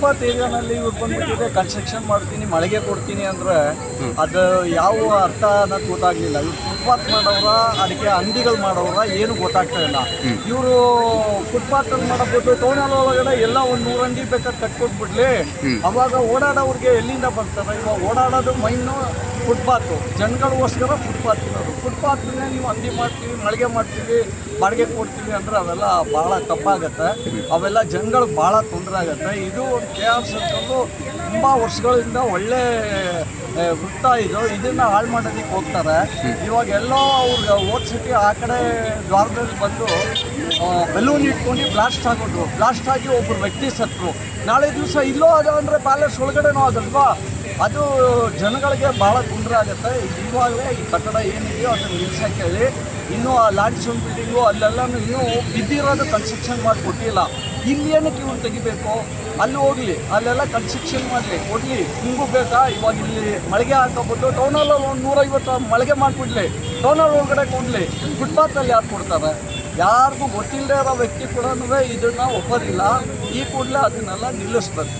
Footpath ಏರಿಯಾನಲ್ಲಿ ಇವ್ರು ಬಂದ್ಬಿಟ್ಟಿದೆ construction ಮಾಡ್ತೀನಿ ಮಳೆಗೆ ಕೊಡ್ತೀನಿ ಅಂದರೆ ಅದು ಯಾವ ಅರ್ಥ ಅನ್ನೋದು ಗೊತ್ತಾಗಲಿಲ್ಲ. ಇವ್ರು ಫುಟ್ಪಾತ್ ಮಾಡೋರ ಅದಕ್ಕೆ ಅಂಗಡಿಗಳು ಮಾಡೋರ ಏನು ಗೊತ್ತಾಗ್ತಾ ಇಲ್ಲ. ಇವರು ಫುಟ್ಪಾತಲ್ಲಿ ಮಾಡಬಹುದು, ಟೌನಲ್ಲಿ ಒಳಗಡೆ ಎಲ್ಲ ಒಂದು 100 ಅಂಗಡಿ ಬೇಕಾದ್ರೆ ಕಟ್ಕೊಟ್ಬಿಡ್ಲಿ, ಅವಾಗ ಓಡಾಡೋರಿಗೆ ಎಲ್ಲಿಂದ ಬರ್ತಾರೆ? ಇವಾಗ ಓಡಾಡೋದು ಮೈನು ಫುಟ್ಪಾತು, ಜನಗಳಿಗೋಸ್ಕರ ಫುಟ್ಪಾತ್ ಇರೋದು. ಫುಟ್ಪಾತ್ನೇ ನೀವು ಅಂಗಡಿ ಮಾಡ್ತೀವಿ, ಮಳಿಗೆ ಮಾಡ್ತೀವಿ, ಬಾಡಿಗೆ ಕೊಡ್ತೀವಿ ಅಂದರೆ ಅವೆಲ್ಲ ಭಾಳ ತಪ್ಪಾಗತ್ತೆ. ಅವೆಲ್ಲ ಜನಗಳಿಗೆ ಭಾಳ ತೊಂದರೆ ಆಗುತ್ತೆ. ಇದು ಒಂದು KR ಸರ್ಕಲ್ಲು ತುಂಬ ವರ್ಷಗಳಿಂದ ಒಳ್ಳೆ ವೃತ್ತ ಇದು. ಇದನ್ನು ಹಾಳು ಮಾಡೋದಕ್ಕೆ ಹೋಗ್ತಾರೆ. ಇವಾಗ ಎಲ್ಲೋ ಅವ್ರಿಗೆ ಓದ್ಸತಿ ಆ ಕಡೆ ದ್ವಾರದಲ್ಲಿ ಬಂದು ಬೆಲೂನ್ ಇಟ್ಕೊಂಡು ಬ್ಲಾಸ್ಟ್ ಆಗೋದು, ಬ್ಲಾಸ್ಟ್ ಆಗಿ ಒಬ್ಬರು ವ್ಯಕ್ತಿ ಸತ್ತರು. ನಾಳೆ ದಿವಸ ಇಲ್ಲೋ ಅದು ಅಂದರೆ ಪ್ಯಾಲೇಸ್ ಒಳಗಡೆನೂ ಅದಲ್ವಾ, ಅದು ಜನಗಳಿಗೆ ಭಾಳ ತೊಂದರೆ ಆಗುತ್ತೆ. ಇವಾಗಲೇ ಈ ಕಟ್ಟಡ ಏನಿದೆಯೋ ಅದನ್ನು ನಿಲ್ಸಕ್ಕೆ ಹೇಳಿ. ಇನ್ನೂ ಆ ಲ್ಯಾಂಡ್ಸ್ಟೋನ್ ಬಿಲ್ಡಿಂಗು ಅಲ್ಲೆಲ್ಲನೂ ಇನ್ನೂ ಬಿದ್ದಿರೋದು ಕನ್ಸ್ಟ್ರಕ್ಷನ್ ಮಾಡಿ ಕೊಟ್ಟಿಲ್ಲ. ಇಲ್ಲಿ ಏನಕ್ಕೆ ಇವ್ರು ತೆಗಿಬೇಕು? ಅಲ್ಲಿ ಹೋಗಲಿ, ಅಲ್ಲೆಲ್ಲ ಕನ್ಸ್ಟ್ರಕ್ಷನ್ ಮಾಡಲಿ, ಕೊಡಲಿ. ಹಿಂಗೂ ಬೇಕಾ? ಇವಾಗ ಇಲ್ಲಿ ಮಳಿಗೆ ಹಾಕೋಬೋದು, ಟೌನಲ್ಲಿ ಒಂದು 150 ಮಳಿಗೆ ಮಾಡಿಬಿಡ್ಲಿ, ಟೌನಲ್ಲಿ ಒಳಗಡೆ ಕೊಡಲಿ. ಫುಟ್ಪಾತಲ್ಲಿ ಯಾರು ಕೊಡ್ತಾರೆ? ಯಾರಿಗೂ ಗೊತ್ತಿಲ್ಲದೆ ಇರೋ ವ್ಯಕ್ತಿ ಕೂಡ ಇದನ್ನು ಒಪ್ಪೋದಿಲ್ಲ. ಈ ಕೂಡಲೇ ಅದನ್ನೆಲ್ಲ ನಿಲ್ಲಿಸ್ಬೇಕು.